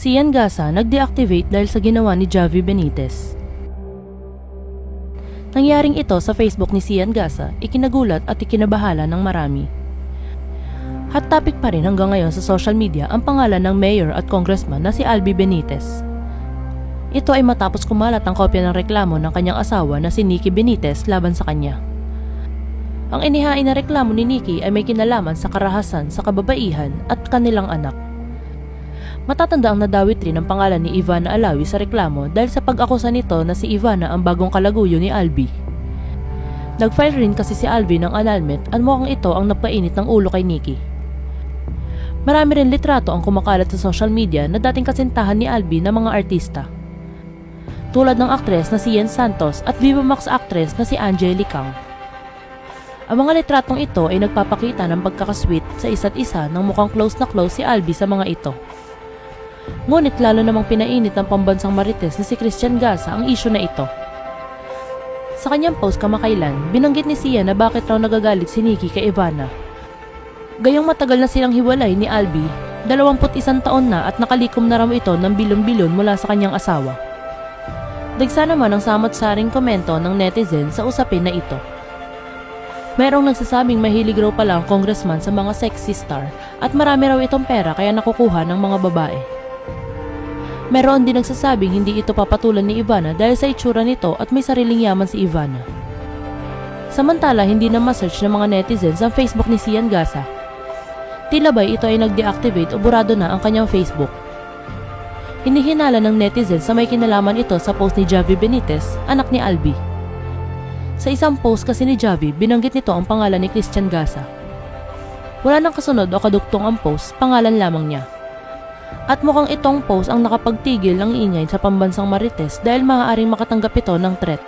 Sian Gasa nag-deactivate dahil sa ginawa ni Javi Benitez. Nangyaring ito sa Facebook ni Sian Gasa, ikinagulat at ikinabahala ng marami. Hot topic pa rin hanggang ngayon sa social media ang pangalan ng mayor at congressman na si Albi Benitez. Ito ay matapos kumalat ang kopya ng reklamo ng kanyang asawa na si Nikki Benitez laban sa kanya. Ang inihain na reklamo ni Nikki ay may kinalaman sa karahasan sa kababaihan at kanilang anak. Matatanda ang nadawit rin ang pangalan ni Ivana Alawi sa reklamo dahil sa pag-akusa nito na si Ivana ang bagong kalaguyo ni Albi. Nag-file rin kasi si Albi ng annulment at mukhang ito ang napainit ng ulo kay Nikki. Marami rin litrato ang kumakalat sa social media na dating kasintahan ni Albi ng mga artista. Tulad ng aktres na si Yen Santos at Viva Max actress na si Angeli Kang. Ang mga litratong ito ay nagpapakita ng pagkakasweet sa isa't isa nang mukhang close na close si Albi sa mga ito. Ngunit lalo namang pinainit ng pambansang marites na si Christian Gasa ang isyu na ito. Sa kanyang post kamakailan, binanggit ni Sian na bakit raw nagagalit si Nikki kay Ivana. Gayong matagal na silang hiwalay ni Albi, 21 taon na at nakalikom na raw ito ng bilyon-bilyon mula sa kanyang asawa. Dagsa naman ang samot-saring komento ng netizen sa usapin na ito. Merong nagsasabing mahilig raw pala ang congressman sa mga sexy star at marami raw itong pera kaya nakukuha ng mga babae. Meron din nagsasabing hindi ito papatulan ni Ivana dahil sa itsura nito at may sariling yaman si Ivana. Samantala, hindi na ma-search ng mga netizens ang Facebook ni Sian Gasa. Tila ba'y ito ay nag-deactivate o burado na ang kanyang Facebook. Hinihinala ng netizens sa may kinalaman ito sa post ni Javi Benitez, anak ni Albi. Sa isang post kasi ni Javi, binanggit nito ang pangalan ni Christian Gasa. Wala nang kasunod o kadugtong ang post, pangalan lamang niya. At mukhang itong post ang nakapagtigil ng ingay sa pambansang marites dahil maaaring makatanggap ito ng threat.